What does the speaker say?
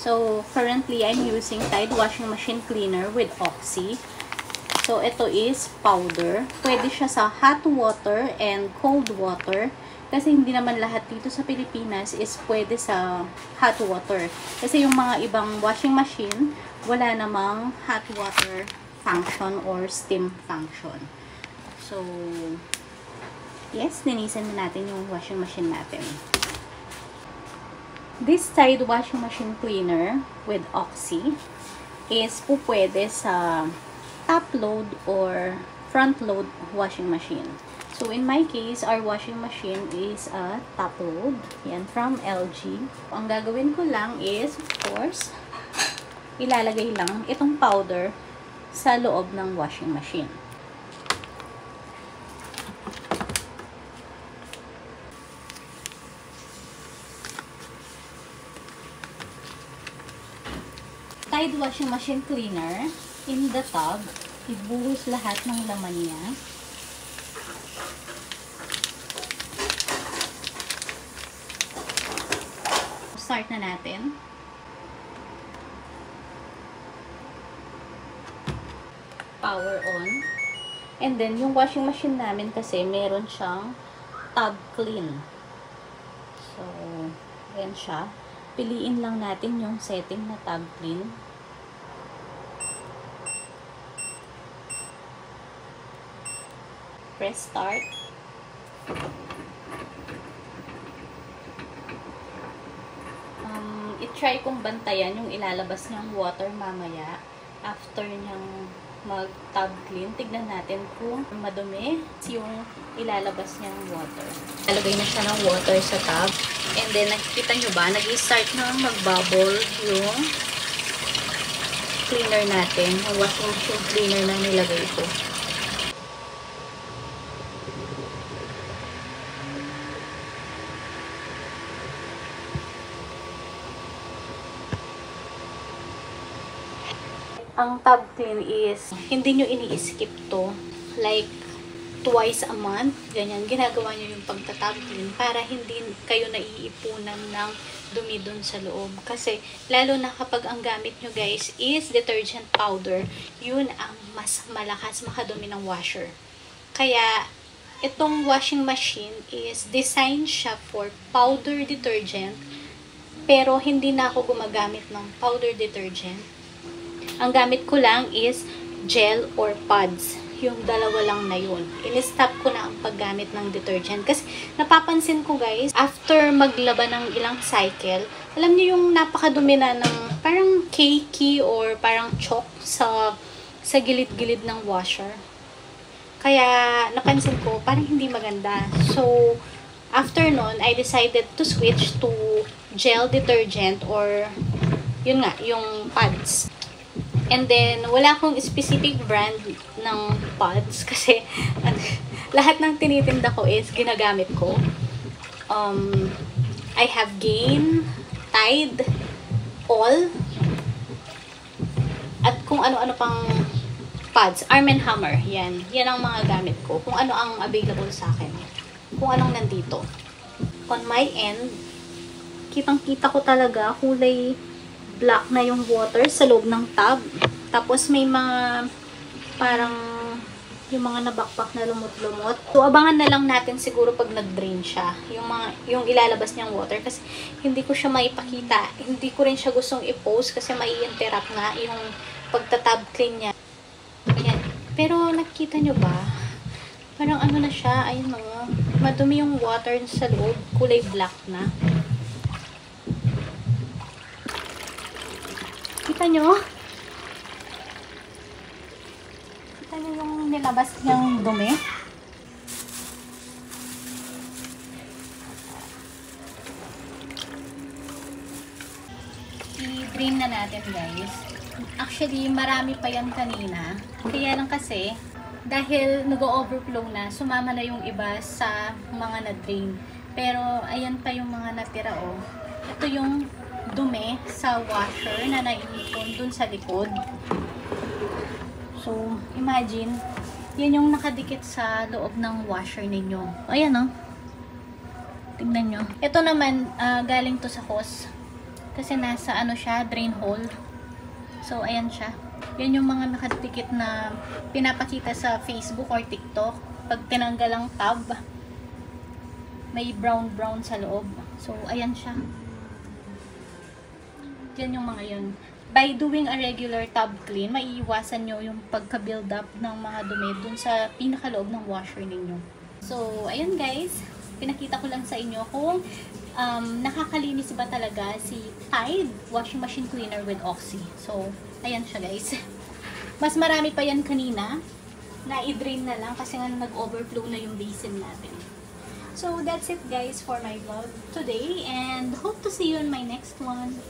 So, currently, I'm using Tide Washing Machine Cleaner with Oxy. So, ito is powder. Pwede siya sa hot water and cold water. Kasi hindi naman lahat dito sa Pilipinas is pwede sa hot water. Kasi yung mga ibang washing machine, wala namang hot water function or steam function. So, yes, linisan na natin yung washing machine natin. This Tide Washing Machine Cleaner with Oxy is pupwede sa top load or front load washing machine. So, in my case, our washing machine is a top load. Yan, from LG. Ang gagawin ko lang is, of course, ilalagay lang itong powder sa loob ng washing machine. Tide Washing Machine Cleaner in the tub. Ibuhos lahat ng laman niya. Start na natin. Power on. And then, yung washing machine namin kasi meron siyang tub clean. So, ayan siya. Piliin lang natin yung setting na tub clean. Press start. I-try kong bantayan yung ilalabas niyang water mamaya after niyang mag-tub clean. Tignan natin kung madumi yung ilalabas niyang water. Lalagay na siya ng water sa tub. And then, nakikita nyo ba? Nag-start na mag-bubble yung cleaner natin. Yung washing machine cleaner na nilagay ko. Ang tub clean is, hindi nyo ini-skip to. Like, twice a month. Ganyan. Ginagawa nyo yung pagta-tub clean para hindi kayo naiipunan ng dumi dun sa loob. Kasi, lalo na kapag ang gamit nyo guys is detergent powder, yun ang mas malakas makadumi ng washer. Kaya, itong washing machine is designed siya for powder detergent, pero hindi na ako gumagamit ng powder detergent. Ang gamit ko lang is gel or pads. Yung dalawa lang na yun. In-stop ko na ang paggamit ng detergent. Kasi napapansin ko guys, after maglaba ng ilang cycle, alam niyo yung napakadumi na ng parang cakey or parang chalk sa gilid-gilid ng washer. Kaya napansin ko, parang hindi maganda. So, after nun, I decided to switch to gel detergent or yun nga, yung pads. And then, wala akong specific brand ng pads kasi lahat ng tinitinda ko is ginagamit ko. I have Gain, Tide, All, at kung ano-ano pang pads. Arm & Hammer, yan. Yan ang mga gamit ko. Kung ano ang available sa akin. Kung anong nandito. On my end, kitang-kita ko talaga kulay black na yung water sa loob ng tub. Tapos may mga parang yung mga nabakbak na lumot-lumot. So abangan na lang natin siguro pag nag-drain siya. Yung ilalabas niyang water kasi hindi ko siya maipakita. Hindi ko rin siya gustong i-post kasi mai-interrupt nga yung pagta-tub clean niya. Ayan. Pero nakita nyo ba? Parang ano na siya, ayun o. Madumi yung water sa loob. Kulay black na. Kita nyo? Kita nyo yung nilabas niyang dumi? I-drain na natin guys. Actually, marami pa yan kanina. Kaya lang kasi, dahil nag-overflow na, sumama na yung iba sa mga na-drain. Pero, ayan pa yung mga natira oh. Ito yung dumi sa washer na naiipon dun sa likod. So, imagine, yan yung nakadikit sa loob ng washer ninyo. Ayan oh. Tingnan nyo. Ito naman, galing to sa hose. Kasi nasa ano siya, drain hole. So, ayan siya. Yan yung mga nakadikit na pinapakita sa Facebook or TikTok. Pag tinanggal ang tab, may brown sa loob. So, ayan siya. Yan yung mga yun. By doing a regular tub clean, maiiwasan nyo yung pagka-build up ng mga dumi dun sa pinakaloob ng washer ninyo. So, ayun guys. Pinakita ko lang sa inyo kung nakakalinis ba talaga si Tide washing machine cleaner with Oxy. So, ayan siya guys. Mas marami pa yan kanina. Na-i-drain na lang kasi nga nag-overflow na yung basin natin. So, that's it guys for my vlog today and hope to see you in my next one.